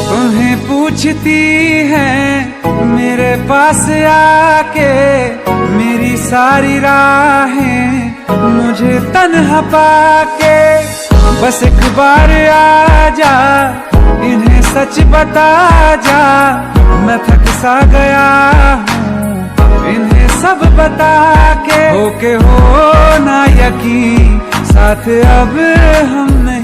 तुम्हें पूछती है मेरे पास आके, मेरी सारी राहें मुझे तन्हा पाके। बस एक बार आ जा, इन्हें सच बता जा, मैं थक सा गया हूँ इन्हें सब बता के। हो ना यकीन साथ अब हमने